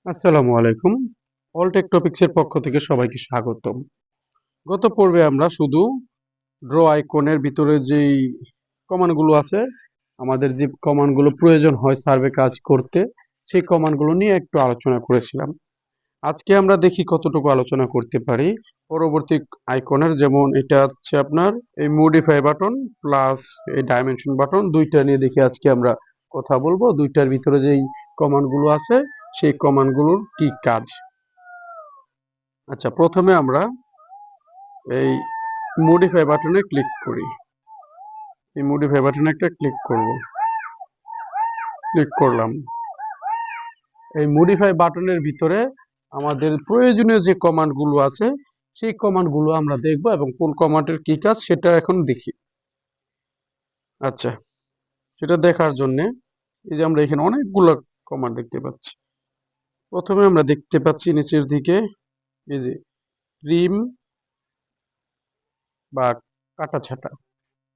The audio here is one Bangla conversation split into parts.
আসসালামু আলাইকুম। অলটেক টপিক্সের পক্ষ থেকে সবাইকে স্বাগতম। গত পর্বে আমরা শুধু ড্র আইকনের ভিতরে যেই কমান্ডগুলো আছে, আমাদের যে কমান্ডগুলো প্রয়োজন হয় সার্ভে কাজ করতে, সেই কমান্ডগুলো নিয়ে একটু আলোচনা করেছিলাম। আজকে আমরা দেখি কতটুকু আলোচনা করতে পারি পরবর্তী আইকনের, যেমন এটা হচ্ছে আপনার এই মডিফাই বাটন প্লাস এই ডাইমেনশন বাটন, দুইটা নিয়ে দেখি আজকে আমরা কথা বলবো। দুইটার ভিতরে যেই কমান্ডগুলো আছে সেই কমান্ডগুলোর কি কাজ। আচ্ছা, প্রথমে আমরা এই মডিফাই বাটনে ক্লিক করি। এই মডিফাই বাটনে একটা ক্লিক করলাম। এই মডিফাই বাটনের ভিতরে আমাদের প্রয়োজনীয় যে কমান্ডগুলো আছে সেই কমান্ডগুলো আমরা দেখব এবং কোন কমান্ডের কি কাজ সেটা এখন দেখি। আচ্ছা, সেটা দেখার জন্য এই যে আমরা এখানে অনেকগুলো কমান্ড দেখতে পাচ্ছি। প্রথমে আমরা দেখতে পাচ্ছি নিচের দিকে এই যে ট্রিম বা কাটা ছাঁটা।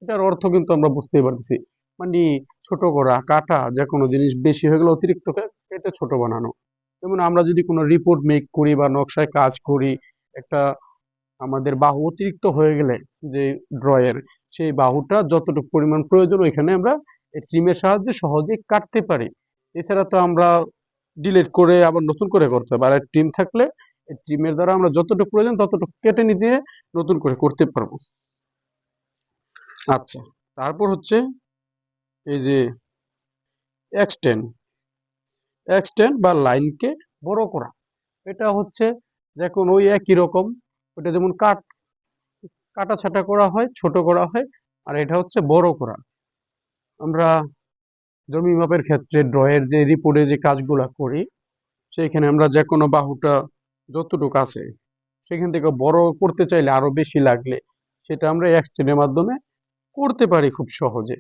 এটার অর্থ কিন্তু আমরা বুঝতেই পারতেছি, মানে ছোট করা, কাটা, যে কোনো জিনিস বেশি হয়ে গেলে অতিরিক্ত কেটে ছোট বানানো। যেমন আমরা যদি কোনো রিপোর্ট মেক করি বা নকশায় কাজ করি, একটা আমাদের বাহু অতিরিক্ত হয়ে গেলে যে ড্রয়ের সেই বাহুটা যতটুকু পরিমাণ প্রয়োজন ওইখানে আমরা এই ট্রিমের সাহায্যে সহজেই কাটতে পারি। এছাড়া তো আমরা ডিলিট করে আবার নতুন করে করতে হবে, আর ট্রিম থাকলে এই ট্রিমের দ্বারা আমরা যতটুকু প্রয়োজন ততটুকু কেটে নিতে নতুন করে করতে পারবো। আচ্ছা, তারপর হচ্ছে এই যে এক্সটেন্ড এক্সটেন্ড বা লাইনকে বড় করা। এটা হচ্ছে দেখুন ওই একই রকম, ওটা যেমন কাটা ছাটা করা হয়, ছোট করা হয়, আর এটা হচ্ছে বড় করা। আমরা জমি মাপের ক্ষেত্রে ড্রয়ের যে রিপোর্টে যে কাজগুলা করি, সেইখানে আমরা যে কোনো বাহুটা যতটুকু আছে সেখান থেকে বড় করতে চাইলে আরো বেশি লাগলে সেটা আমরা এক্সটেন্ডের মাধ্যমে করতে পারি খুব সহজে।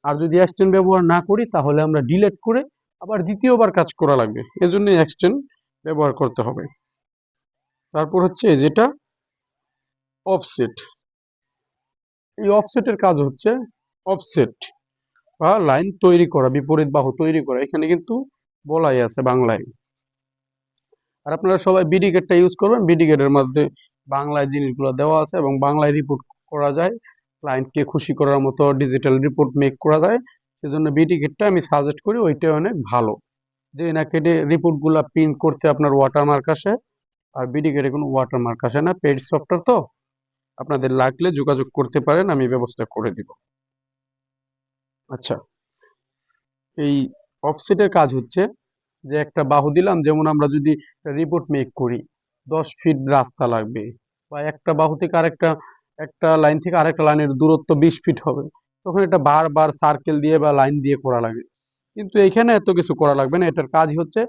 আর যদি এক্সটেন্ড ব্যবহার না করি তাহলে আমরা ডিলিট করে আবার দ্বিতীয়বার কাজ করা লাগবে, এজন্য এক্সটেন্ড ব্যবহার করতে হবে। তারপর হচ্ছে যেটা অফসেট। এই অফসেটের কাজ হচ্ছে অফসেট বা লাইন তৈরি করা, বিপরীত বাহু তৈরি করা। এখানে কিন্তু বলাই আছে বাংলায়। আর আপনারা সবাই বিডি গেটটা ইউজ করবেন। বিডি গেটের মধ্যে বাংলায় জিনিসগুলো দেওয়া আছে এবং বাংলায় রিপোর্ট করা যায়, ক্লায়েন্টকে খুশি করার মতো ডিজিটাল রিপোর্ট মেক করা যায়। সেজন্য বিডি গেটটা আমি সাজেস্ট করি, ওইটা অনেক ভালো। যে না কেটে রিপোর্টগুলো প্রিন্ট করতে আপনার ওয়াটারমার্ক আসে, আর বিডি গেটে কোনো ওয়াটারমার্ক আসে না, পেইড সফটওয়্যার তো। আপনাদের লাগলে যোগাযোগ করতে পারেন, আমি ব্যবস্থা করে দিব। আচ্ছা, এই অফসেটের কাজ হচ্ছে যে একটা বাহু দিলাম, যেমন আমরা যদি রিপোর্ট মেক করি 10 ফিট রাস্তা লাগবে, বা একটা বাহু থেকে আরেকটা, একটা লাইন থেকে আরেকটা লাইনের দূরত্ব 20 ফিট হবে, তখন এটা বারবার সার্কেল দিয়ে বা লাইন দিয়ে করা লাগে। কিন্তু এখানে এত কিছু করা লাগবে না। এটার কাজ হচ্ছে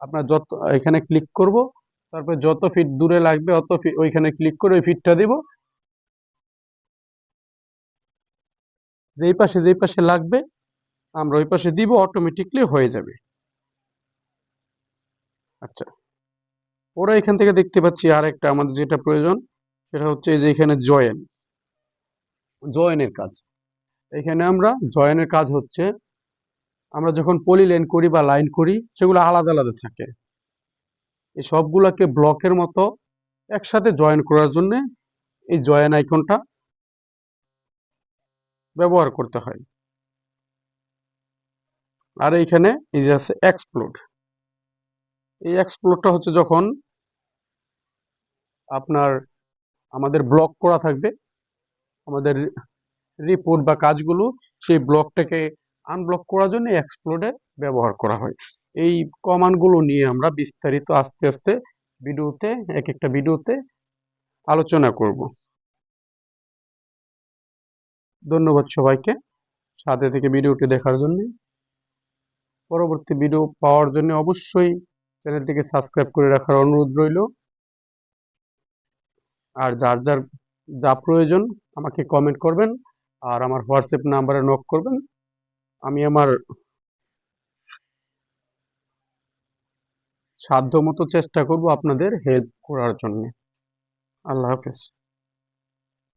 আপনার যত এখানে ক্লিক করব, তারপর যত ফিট দূরে লাগবে অত ফিট ওইখানে ক্লিক করে ওই ফিটটা দিব, যেই পাশে লাগবে আমরা ওই পাশে দিব, অটোমেটিকলি হয়ে যাবে। আচ্ছা, ওরা এখান থেকে দেখতে পাচ্ছি আর একটা আমাদের যেটা প্রয়োজন সেটা হচ্ছে এই যে এখানে জয়েনের কাজ। এখানে আমরা জয়েনের কাজ হচ্ছে আমরা যখন পলি লাইন করি বা লাইন করি সেগুলো আলাদা আলাদা থাকে, এই সবগুলোকে ব্লকের মতো একসাথে জয়েন করার জন্য এই জয়েন আইকনটা ব্যবহার করতে হয়। আর এইখানে এই যে আছে এক্সপ্লোড। এই এক্সপ্লোডটা হচ্ছে যখন আপনার আমাদের ব্লক করা থাকবে, আমাদের রিপোর্ট বা কাজগুলো, সেই ব্লকটাকে আনব্লক করার জন্য এক্সপ্লোডে ব্যবহার করা হয়। এই কমান্ডগুলো নিয়ে আমরা বিস্তারিত আস্তে আস্তে ভিডিওতে, এক একটা ভিডিওতে আলোচনা করব। ধন্যবাদ সবাইকে সাথে থেকে ভিডিওটি দেখার জন্য। পরবর্তী ভিডিও পাওয়ার জন্য অবশ্যই চ্যানেলটিকে সাবস্ক্রাইব করে রাখার অনুরোধ রইল। আর যার যার যা প্রয়োজন আমাকে কমেন্ট করবেন, আর আমার হোয়াটসঅ্যাপ নাম্বারে নক করবেন। আমি আমার সাধ্যমতো চেষ্টা করব আপনাদের হেল্প করার জন্য। আল্লাহ হাফেজ।